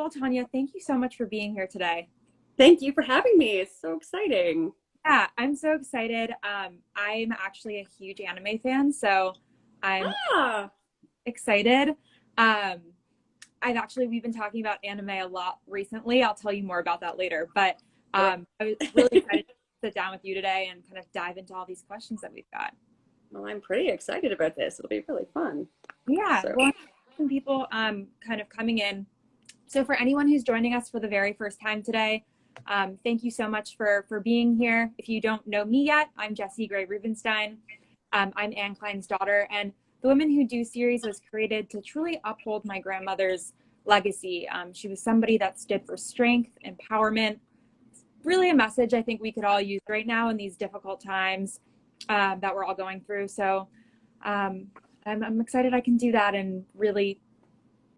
Well, Tanya, thank you so much for being here today. Thank you for having me. It's so exciting. Yeah, I'm so excited. I'm actually a huge anime fan, so I'm Ah, excited. Um, we've been talking about anime a lot recently. I'll tell you more about that later. But sure. I was really excited to sit down with you today and kind of dive into all these questions that we've got. Well, I'm pretty excited about this. It'll be really fun. Yeah, So, well, some people kind of coming in. So for anyone who's joining us for the very first time today, thank you so much for being here. If you don't know me yet, I'm Gre Rubinstein. I'm Anne Klein's daughter, and the Women Who Do series was created to truly uphold my grandmother's legacy. She was somebody that stood for strength, empowerment, really a message I think we could all use right now in these difficult times that we're all going through. So um, I'm excited I can do that and really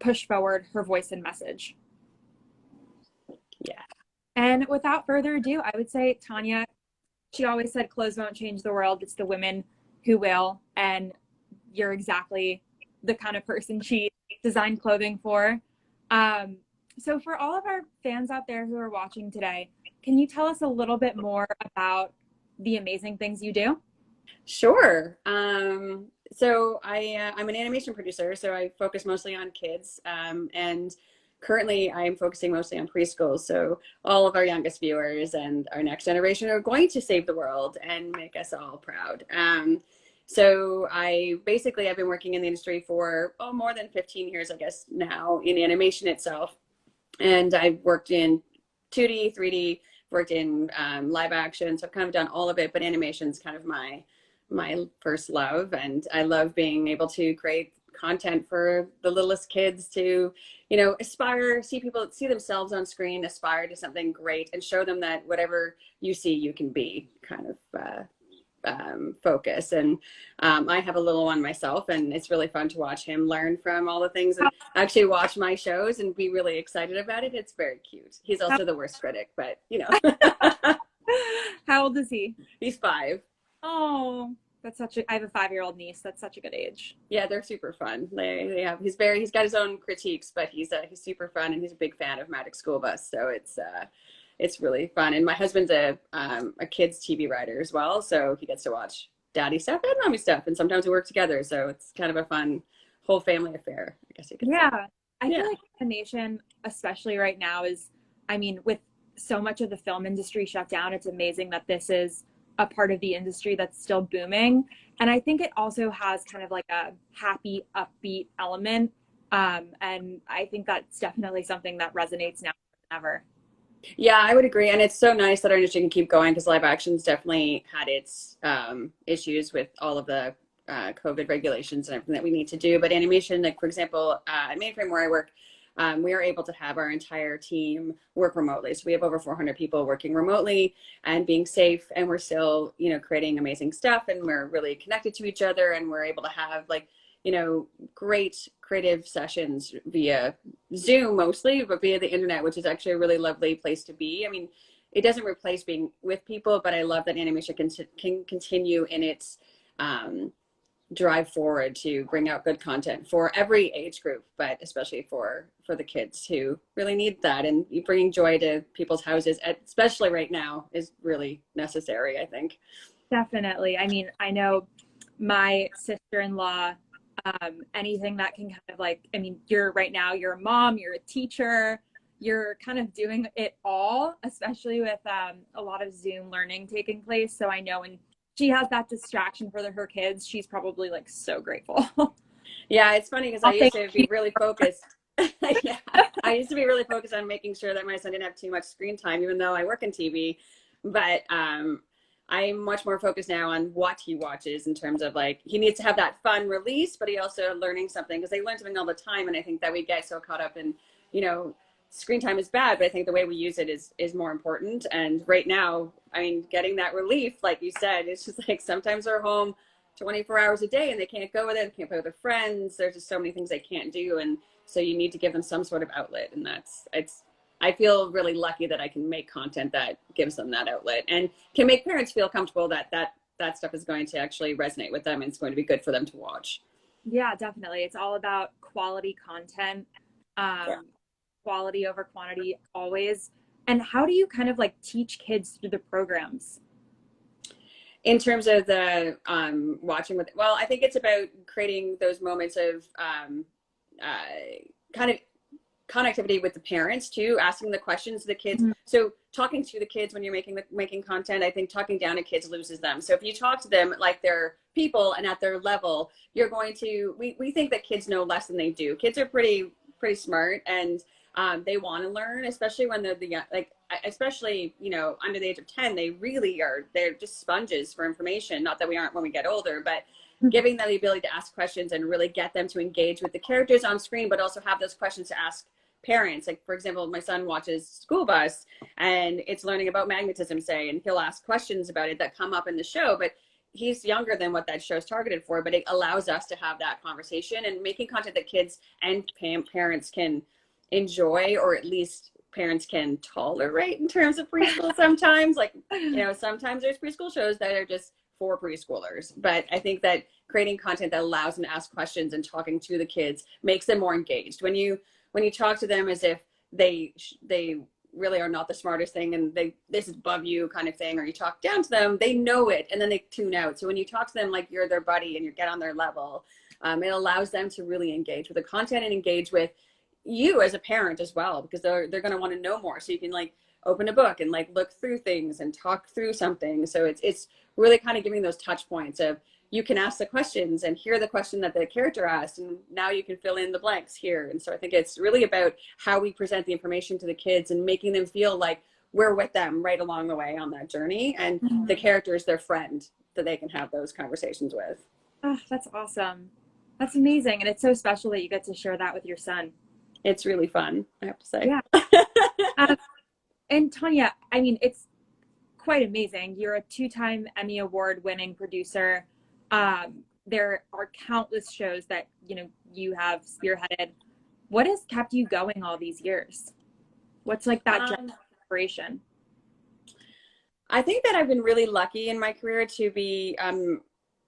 push forward her voice and message. yeah. And without further ado, I would say Tanya, she always said clothes won't change the world. It's the women who will. And you're exactly the kind of person she designed clothing for. So for all of our fans out there who are watching today, can you tell us a little bit more about the amazing things you do? Sure. I'm an animation producer, so I focus mostly on kids. And currently I'm focusing mostly on preschool. So all of our youngest viewers and our next generation are going to save the world and make us all proud. I've been working in the industry for more than 15 years, I guess now, in animation itself. And I've worked in 2D, 3D, worked in live action. So I've kind of done all of it, but animation's kind of my first love. And I love being able to create content for the littlest kids to, aspire, see people, see themselves on screen, aspire to something great, and show them that whatever you see, you can be kind of focus. And I have a little one myself, and it's really fun to watch him learn from all the things and actually watch my shows and be really excited about it. It's very cute. He's also the worst critic, but How old is he? he's 5. Oh, I have a 5-year-old niece. That's such a good age. Yeah, they're super fun. He's got his own critiques, but he's super fun, and he's a big fan of Magic School Bus. So it's really fun. And my husband's a kids TV writer as well, so he gets to watch daddy stuff and mommy stuff, and sometimes we work together. So it's kind of a fun whole family affair, I guess you could say. Yeah. I Yeah. feel like animation, especially right now, with so much of the film industry shut down, it's amazing that this is a part of the industry that's still booming. And I think it also has kind of like a happy, upbeat element. And I think that's definitely something that resonates now more than ever. Yeah, I would agree. And it's so nice that our industry can keep going, because live action's definitely had its issues with all of the COVID regulations and everything that we need to do. But animation, like for example, at Mainframe where I work, we are able to have our entire team work remotely. So we have over 400 people working remotely and being safe, and we're still, creating amazing stuff, and we're really connected to each other, and we're able to have great creative sessions via Zoom mostly, but via the internet, which is actually a really lovely place to be. I mean, it doesn't replace being with people, but I love that animation can continue in its drive forward to bring out good content for every age group, but especially for the kids who really need that. And bringing joy to people's houses, especially right now, is really necessary, I think. Definitely. I mean, I know my sister-in-law, anything that can kind of you're right now, you're a mom, you're a teacher, you're kind of doing it all, especially with a lot of Zoom learning taking place. So I know when she has that distraction for her kids, she's probably like so grateful. Yeah, it's funny because I I'll used thank to you. be really focused. Yeah, I used to be really focused on making sure that my son didn't have too much screen time, even though I work in TV. But I'm much more focused now on what he watches, in terms of like, he needs to have that fun release, but he also learning something, because they learn something all the time. And I think that we get so caught up in, screen time is bad, but I think the way we use it is more important. And right now, I mean, getting that relief, like you said, it's just like sometimes they're home 24 hours a day and they can't go with it, they can't play with their friends. There's just so many things they can't do. And so you need to give them some sort of outlet. And I feel really lucky that I can make content that gives them that outlet and can make parents feel comfortable that stuff is going to actually resonate with them and it's going to be good for them to watch. Yeah, definitely. It's all about quality content. Yeah. quality over quantity always. And how do you kind of like teach kids through the programs? In terms of the watching with, well, I think it's about creating those moments of kind of connectivity with the parents too, asking the questions to the kids. Mm-hmm. So talking to the kids when you're making content, I think talking down to kids loses them. So if you talk to them like they're people and at their level, you're going to, we think that kids know less than they do. Kids are pretty smart, and they want to learn, especially when they're especially, you know, under the age of 10, they really are, they're just sponges for information. Not that we aren't when we get older, but giving them the ability to ask questions and really get them to engage with the characters on screen, but also have those questions to ask parents. Like, for example, my son watches School Bus and it's learning about magnetism, say, and he'll ask questions about it that come up in the show, but he's younger than what that show's targeted for, but it allows us to have that conversation and making content that kids and parents can enjoy, or at least parents can tolerate in terms of preschool sometimes. Like, you know, sometimes there's preschool shows that are just for preschoolers, but I think that creating content that allows them to ask questions and talking to the kids makes them more engaged. When you talk to them as if they really are not the smartest thing and this is above you kind of thing, or you talk down to them, they know it and then they tune out. So when you talk to them like you're their buddy and you get on their level, it allows them to really engage with the content and engage with you as a parent as well, because they're going to want to know more. So you can like open a book and like look through things and talk through something. So it's really kind of giving those touch points of, you can ask the questions and hear the question that the character asked, and now you can fill in the blanks here. And so I think it's really about how we present the information to the kids and making them feel like we're with them right along the way on that journey, and the character is their friend that they can have those conversations with. Oh, that's awesome. That's amazing. And it's so special that you get to share that with your son. It's really fun, I have to say. Yeah. And Tanya, I mean, it's quite amazing. You're a 2-time Emmy-award winning producer. There are countless shows that, you know, you have spearheaded. What has kept you going all these years? What's like that inspiration? I think that I've been really lucky in my career to be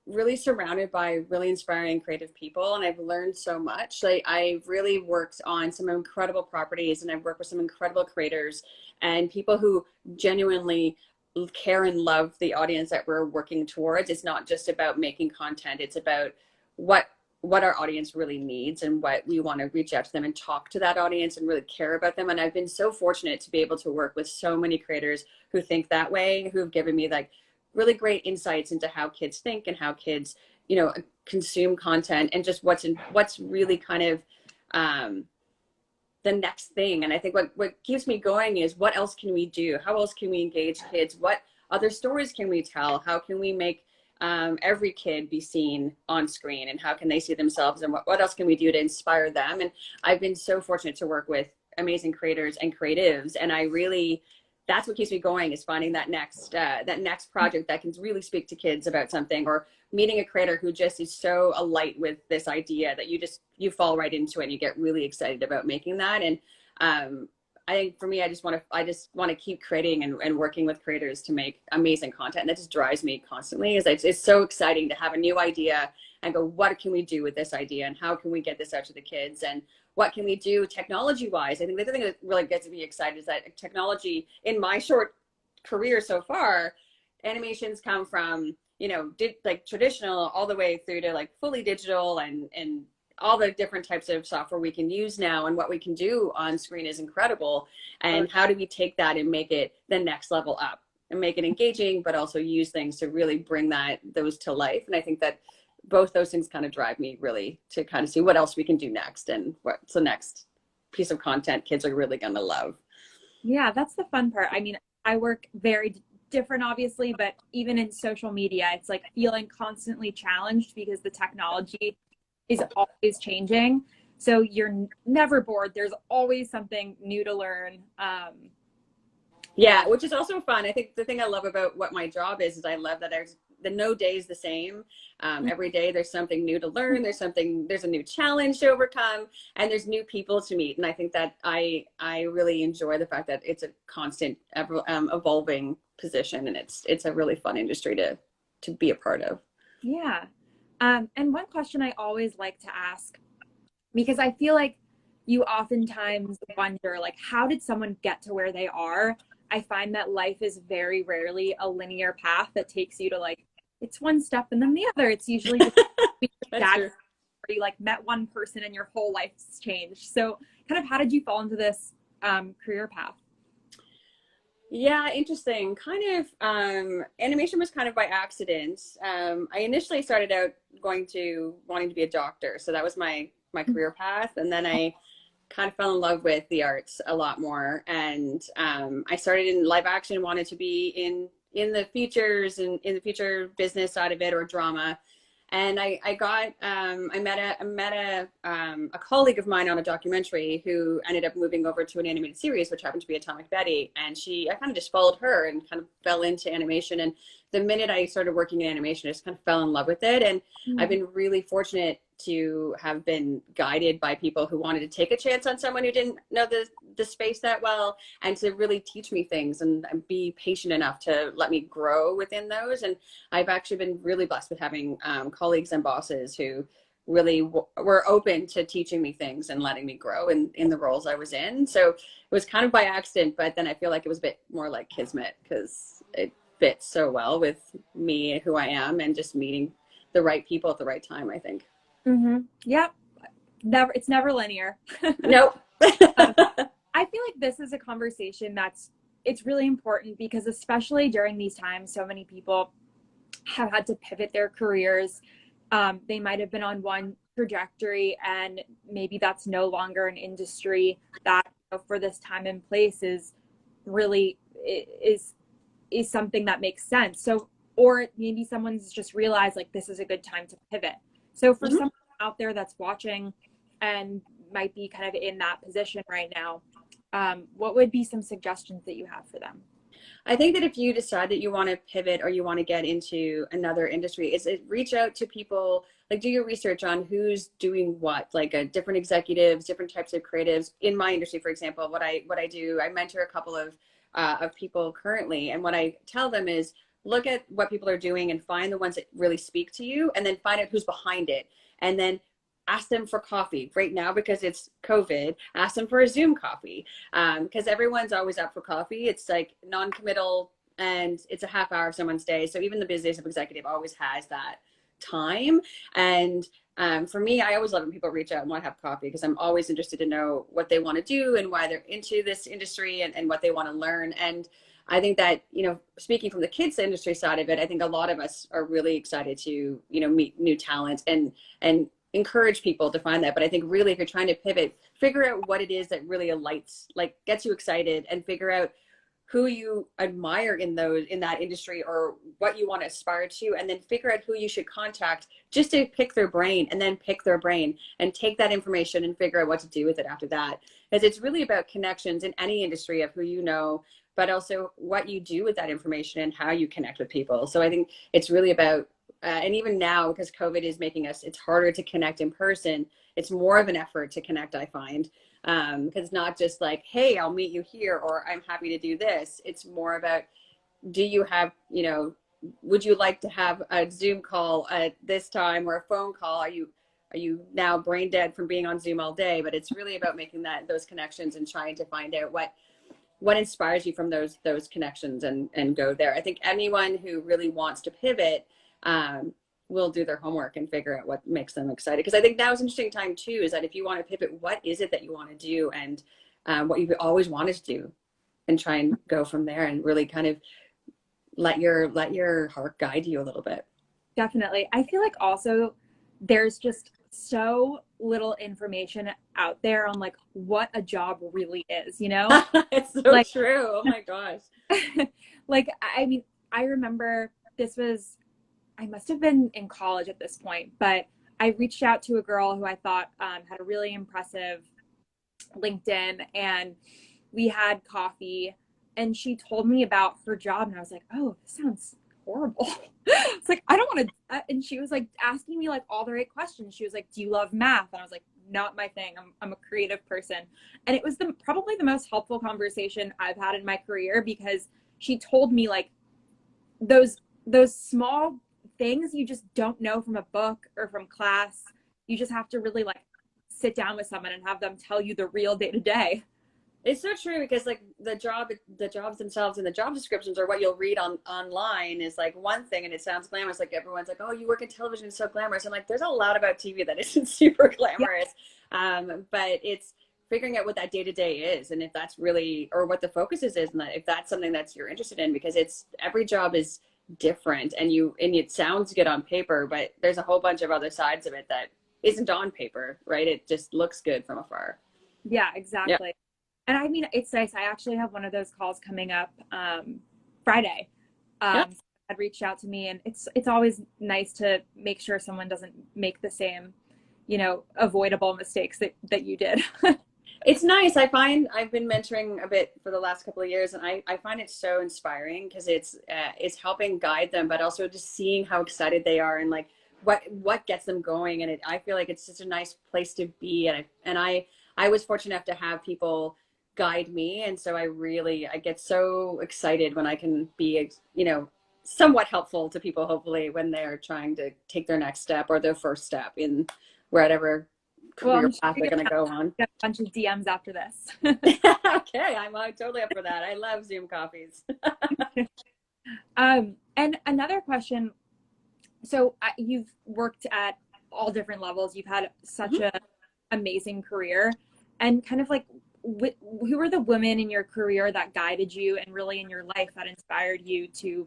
really surrounded by really inspiring creative people, and I've learned so much. Like, I've really worked on some incredible properties, and I've worked with some incredible creators and people who genuinely care and love the audience that we're working towards. It's not just about making content, it's about what our audience really needs and what we want to reach out to them and talk to that audience and really care about them. And I've been so fortunate to be able to work with so many creators who think that way, who have given me like really great insights into how kids think and how kids, you know, consume content, and just what's really kind of the next thing. And I think what keeps me going is, what else can we do? How else can we engage kids? What other stories can we tell? How can we make every kid be seen on screen, and how can they see themselves, and what else can we do to inspire them? And I've been so fortunate to work with amazing creators and creatives, and I really, that's what keeps me going, is finding that next project that can really speak to kids about something, or meeting a creator who just is so alight with this idea that you fall right into it and you get really excited about making that. And I think for me, I just want to keep creating and working with creators to make amazing content. And that just drives me constantly. It's so exciting to have a new idea and go, what can we do with this idea, and how can we get this out to the kids, and what can we do technology wise? I think the thing that really gets me excited is that technology, in my short career so far, animations come from, you know, like traditional all the way through to like fully digital, and all the different types of software we can use now, and what we can do on screen is incredible. And how do we take that and make it the next level up and make it engaging, but also use things to really bring those to life? And I think that both those things kind of drive me really to kind of see what else we can do next, and what's the next piece of content kids are really going to love. Yeah, that's the fun part. I mean, I work very different, obviously, but even in social media, it's like feeling constantly challenged because the technology is always changing. So you're never bored. There's always something new to learn. Yeah, which is also fun. I think the thing I love about what my job is I love that no day is the same. Every day there's something new to learn. There's a new challenge to overcome, and there's new people to meet. And I think that I really enjoy the fact that it's a constant evolving position, and it's a really fun industry to be a part of. Yeah. And one question I always like to ask, because I feel like you oftentimes wonder, like, how did someone get to where they are? I find that life is very rarely a linear path that takes you to, like, it's one step and then the other. It's usually just That's true. where you like met one person and your whole life's changed. So kind of how did you fall into this career path? Yeah, interesting. Kind of, animation was kind of by accident. I initially started out wanting to be a doctor, so that was my career path, and then I kind of fell in love with the arts a lot more, and I started in live action, wanted to be in the features and in the feature business side of it, or drama. And I met a colleague of mine on a documentary who ended up moving over to an animated series, which happened to be Atomic Betty. And I kind of just followed her and kind of fell into animation. And the minute I started working in animation, I just kind of fell in love with it. And I've been really fortunate to have been guided by people who wanted to take a chance on someone who didn't know the space that well, and to really teach me things and be patient enough to let me grow within those. And I've actually been really blessed with having colleagues and bosses who really were open to teaching me things and letting me grow in the roles I was in. So it was kind of by accident, but then I feel like it was a bit more like kismet, because it fits so well with me, who I am, and just meeting the right people at the right time, I think. Mm-hmm. Yep. It's never linear. Nope. I feel like this is a conversation it's really important, because especially during these times, so many people have had to pivot their careers. They might have been on one trajectory, and maybe that's no longer an industry that, you know, for this time and place is really is something that makes sense. So, or maybe someone's just realized, like, this is a good time to pivot. So for someone out there that's watching and might be kind of in that position right now, what would be some suggestions that you have for them? I think that if you decide that you want to pivot or you want to get into another industry, reach out to people, like do your research on who's doing what, like different executives, different types of creatives. In my industry, for example, what I do, I mentor a couple of people currently, and what I tell them is look at what people are doing and find the ones that really speak to you, and then find out who's behind it, and then ask them for coffee right now, because it's COVID. Ask them for a Zoom coffee, because everyone's always up for coffee. It's like non-committal, and it's a half hour of someone's day. So even the busiest executive always has that time. And for me, I always love when people reach out and want to have coffee, because I'm always interested to know what they want to do and why they're into this industry, and what they want to learn. And I think that, you know, speaking from the kids industry side of it, I think a lot of us are really excited to, you know, meet new talent and encourage people to find that. But I think really, if you're trying to pivot, figure out what it is that really gets you excited, and figure out who you admire in that industry, or what you want to aspire to, and then figure out who you should contact just to pick their brain, and then pick their brain and take that information and figure out what to do with it after that. Because it's really about connections in any industry, of who you know, but also what you do with that information and how you connect with people. So I think it's really about, and even now, because COVID is making it's harder to connect in person, it's more of an effort to connect, I find. Because it's not just like, hey, I'll meet you here, or I'm happy to do this. It's more about, do you have, you know, would you like to have a Zoom call at this time, or a phone call? Are you now brain dead from being on Zoom all day? But it's really about making those connections and trying to find out what inspires you from those connections, and go there. I think anyone who really wants to pivot will do their homework and figure out what makes them excited. Because I think now is an interesting time too, is that if you want to pivot, what is it that you want to do, and what you've always wanted to do, and try and go from there, and really kind of let your heart guide you a little bit. Definitely. I feel like also there's just so little information out there on, like, what a job really is, you know? It's so like, true. Oh my gosh. Like, I mean, I remember I must have been in college at this point, but I reached out to a girl who I thought had a really impressive LinkedIn, and we had coffee, and she told me about her job, and I was like, oh, this sounds horrible. It's like, I don't want to. And she was like asking me like all the right questions. She was like, do you love math? And I was like, not my thing. I'm a creative person. And it was probably the most helpful conversation I've had in my career, because she told me, like, those small things you just don't know from a book or from class. You just have to really, like, sit down with someone and have them tell you the real day to day. It's so true, because like the jobs themselves and the job descriptions, or what you'll read online, is like one thing, and it sounds glamorous. Like everyone's like, oh, you work in television, it's so glamorous. I'm like, there's a lot about TV that isn't super glamorous. Yeah. But it's figuring out what that day to day is, and if that's really, or what the focus is, and that if that's something that you're interested in, because it's, every job is different, and it sounds good on paper, but there's a whole bunch of other sides of it that isn't on paper, right? It just looks good from afar. Yeah, exactly. Yep. And I mean, it's nice. I actually have one of those calls coming up Friday. Yep. Had reached out to me, and it's always nice to make sure someone doesn't make the same, avoidable mistakes that you did. It's nice. I find I've been mentoring a bit for the last couple of years, and I find it so inspiring, because it's helping guide them, but also just seeing how excited they are, and like what gets them going. And I feel like it's just a nice place to be. And I was fortunate enough to have people guide me, and so I get so excited when I can be, somewhat helpful to people, hopefully, when they're trying to take their next step or their first step in whatever career path they're going to go on. A bunch of DMs after this. Okay, I'm totally up for that. I love Zoom coffees. And another question. So you've worked at all different levels. You've had such an amazing career, and kind of like, who were the women in your career that guided you, and really in your life that inspired you to,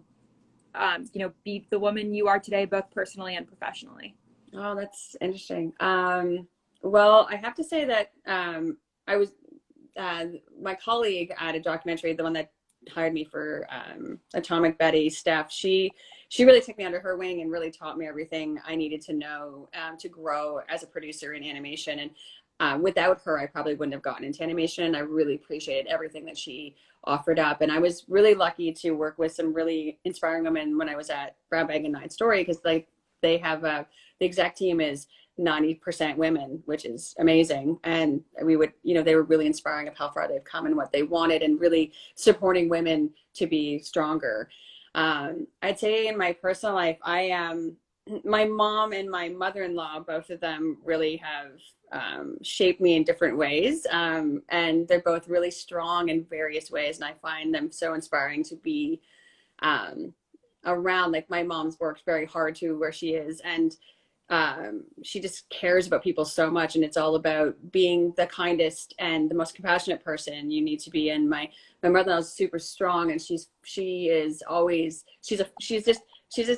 be the woman you are today, both personally and professionally? Oh, that's interesting. Well, I have to say that I was my colleague at a documentary, the one that hired me for Atomic Betty, Steph, she really took me under her wing and really taught me everything I needed to know to grow as a producer in animation. And without her, I probably wouldn't have gotten into animation. I really appreciated everything that she offered up. And I was really lucky to work with some really inspiring women when I was at Brown Bag and Nine Story, because they have the exec team is 90% women, which is amazing. And we would, they were really inspiring of how far they've come and what they wanted, and really supporting women to be stronger. I'd say in my personal life, my mom and my mother-in-law, both of them really have shaped me in different ways. And they're both really strong in various ways. And I find them so inspiring to be around. Like, my mom's worked very hard to where she is. And she just cares about people so much, and it's all about being the kindest and the most compassionate person you need to be. And my mother-in-law is super strong, and she's just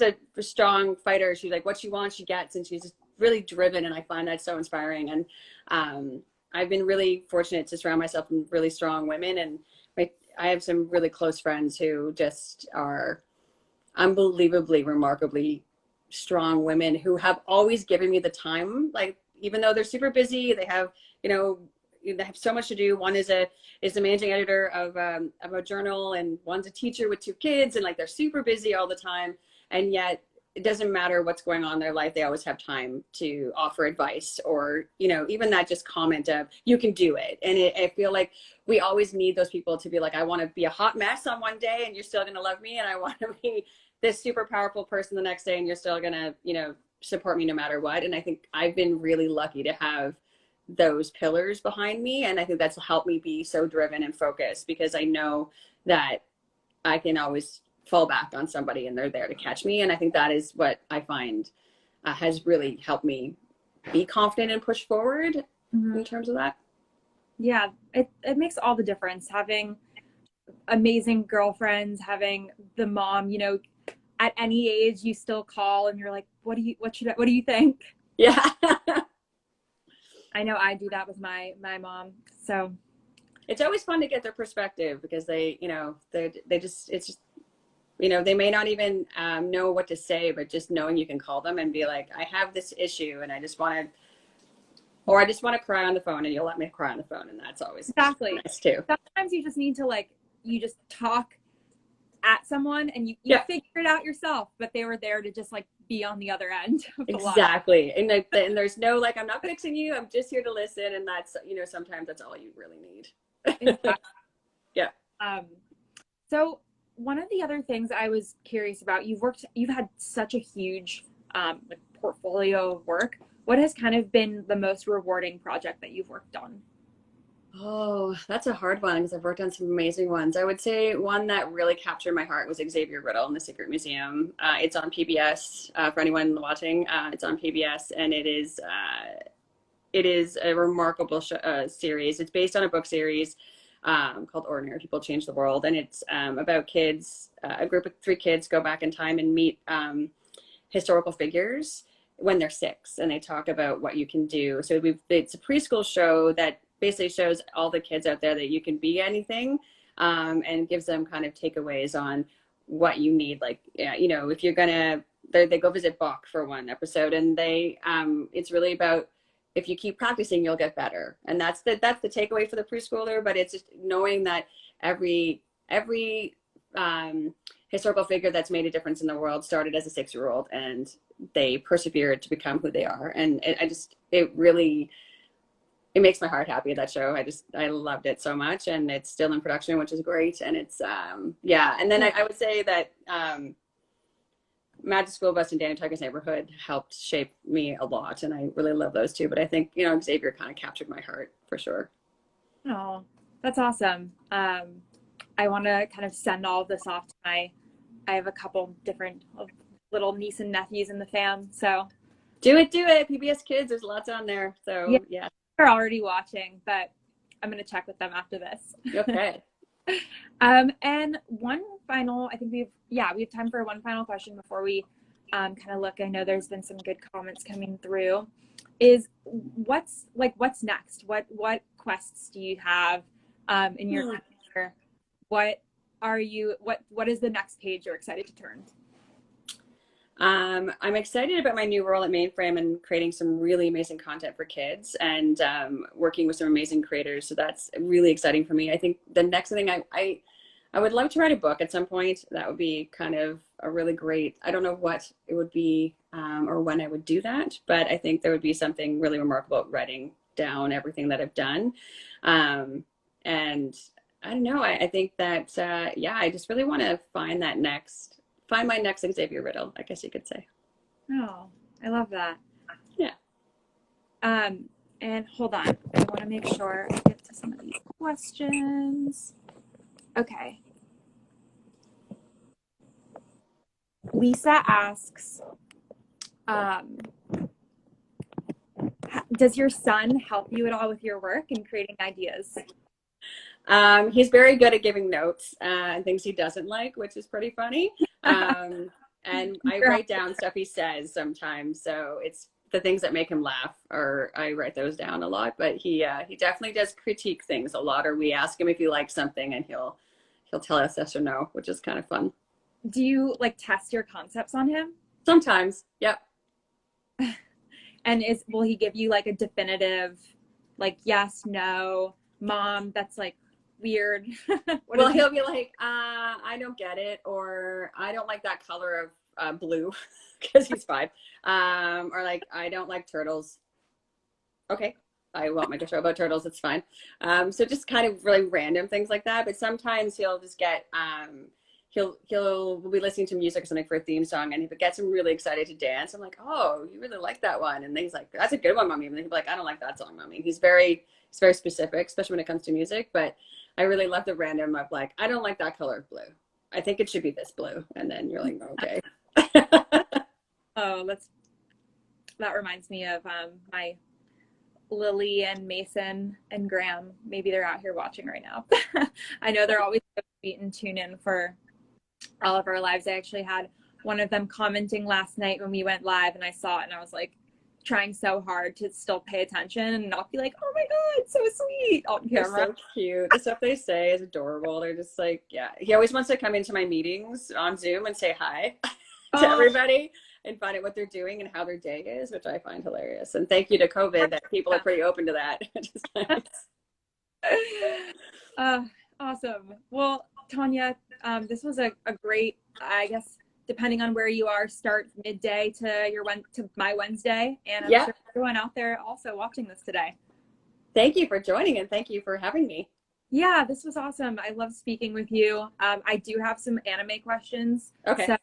a strong fighter. She's like, what she wants, she gets, and she's just really driven. And I find that so inspiring. And I've been really fortunate to surround myself with really strong women, and I have some really close friends who just are unbelievably, remarkably strong women, who have always given me the time. Like, even though they're super busy, they have so much to do. One is the managing editor of a journal, and one's a teacher with 2 kids, and like, they're super busy all the time. And yet it doesn't matter what's going on in their life, they always have time to offer advice, or even that just comment of, you can do it. And I feel like we always need those people to be like, I want to be a hot mess on one day and you're still going to love me, and I want to be this super powerful person the next day and you're still going to support me no matter what. And I think I've been really lucky to have those pillars behind me, and I think that's helped me be so driven and focused, because I know that I can always fall back on somebody and they're there to catch me. And I think that is what I find has really helped me be confident and push forward in terms of that. Yeah, it makes all the difference, having amazing girlfriends, having the mom, at any age you still call and you're like, what do you think? Yeah. I know I do that with my mom. So it's always fun to get their perspective, because they may not even know what to say, but just knowing you can call them and be like, I have this issue and I just want to cry on the phone, and you'll let me cry on the phone. And that's always exactly nice too. Sometimes you just need to you just talk at someone and you figure it out yourself, but they were there to just be on the other end of the exactly line. And there's no I'm not fixing you, I'm just here to listen. And that's sometimes that's all you really need. Exactly. Yeah. So one of the other things I was curious about, you've had such a huge portfolio of work. what has kind of been the most rewarding project that you've worked on? Oh, that's a hard one because I've worked on some amazing ones. I would say one that really captured my heart was Xavier Riddle in the Secret Museum. It's on PBS for anyone watching. It's on PBS, and it is a remarkable series. It's based on a book series called Ordinary People Change the World, and it's about kids. A group of 3 kids go back in time and meet historical figures when they're 6, and they talk about what you can do. So it's a preschool show that basically shows all the kids out there that you can be anything, and gives them kind of takeaways on what you need. Like, you know, if you're gonna, they go visit Bach for one episode, and it's really about, if you keep practicing, you'll get better. And that's the takeaway for the preschooler. But it's just knowing that every historical figure that's made a difference in the world started as a 6-year-old, and they persevered to become who they are. And it makes my heart happy, that show. I loved it so much, and it's still in production, which is great. And it's, yeah. And then I would say that Magic School Bus and Danny Tucker's Neighborhood helped shape me a lot. And I really love those 2. But I think, you know, Xavier kind of captured my heart for sure. Oh, that's awesome. I want to kind of send all of this off to I have a couple different little niece and nephews in the fam. So do it. PBS Kids, there's lots on there. So yeah. They're already watching, but I'm going to check with them after this. Okay. And one final, I think we have time for one final question before we kind of look. I know there's been some good comments coming through. Is what's next? What quests do you have in your career? What is the next page you're excited to turn? I'm excited about my new role at Mainframe and creating some really amazing content for kids, and working with some amazing creators. So that's really exciting for me. I think the next thing I would love to write a book at some point. That would be kind of a really great, I don't know what it would be or when I would do that, but I think there would be something really remarkable about writing down everything that I've done. And I don't know, I think that, I just really want to find my next Xavier Riddle, I guess you could say. Oh, I love that. Yeah. And hold on, I want to make sure I get to some of these questions. Okay. Lisa asks, does your son help you at all with your work and creating ideas? He's very good at giving notes and things he doesn't like, which is pretty funny. And I write down stuff he says sometimes. So it's the things that make him laugh, or I write those down a lot. But he definitely does critique things a lot, or we ask him if he likes something and he'll tell us yes or no, which is kind of fun. Do you like test your concepts on him? Sometimes. Yep. And will he give you like a definitive, like, yes, no, mom, that's like weird? Well, he'll be like, I don't get it, or I don't like that color of blue, because he's 5. Or like, I don't like turtles. Okay, I want my show about turtles, it's fine. So just kind of really random things like that. But sometimes he'll just get, he'll be listening to music or something for a theme song, and he gets him really excited to dance. I'm like, oh, you really like that one? And then he's like, that's a good one, mommy. And then he'll be like, I don't like that song, mommy. He's very specific, especially when it comes to music. But I really love the random of like, I don't like that color of blue. I think it should be this blue. And then you're like, okay. Oh, that reminds me of my Lily and Mason and Graham. Maybe they're out here watching right now. I know they're always so sweet and tune in for all of our lives. I actually had one of them commenting last night when we went live, and I saw it and I was like trying so hard to still pay attention and not be like, oh my God, so sweet on camera. They're so cute. The stuff they say is adorable. They're just like, yeah. He always wants to come into my meetings on Zoom and say hi to everybody and find out what they're doing and how their day is, which I find hilarious. And thank you to COVID that people are pretty open to that. Just nice. Awesome. Well, Tanya, this was a great, I guess, depending on where you are, start midday to my Wednesday. And I'm sure everyone out there also watching this today. Thank you for joining, and thank you for having me. Yeah, this was awesome. I love speaking with you. I do have some anime questions. Okay. So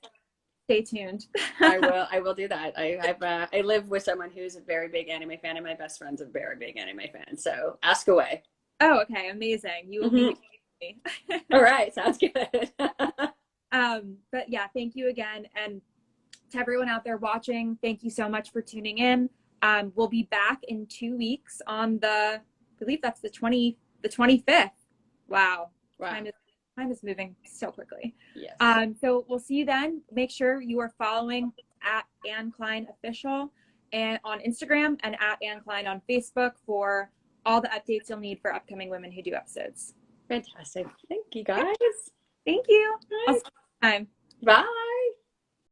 Stay tuned. I will do that. I live with someone who's a very big anime fan, and my best friend's a very big anime fan. So ask away. Oh, okay, amazing. You will be me. All right, sounds good. But yeah, thank you again, and to everyone out there watching, thank you so much for tuning in. We'll be back in 2 weeks on I believe that's the 25th. Wow. Time is moving so quickly. Yes. So we'll see you then. Make sure you are following at Anne Klein Official and on Instagram, and at Anne Klein on Facebook for all the updates you'll need for upcoming Women Who Do episodes. Fantastic. Thank you, guys. Thank you. Bye. I'll see you next time. Bye.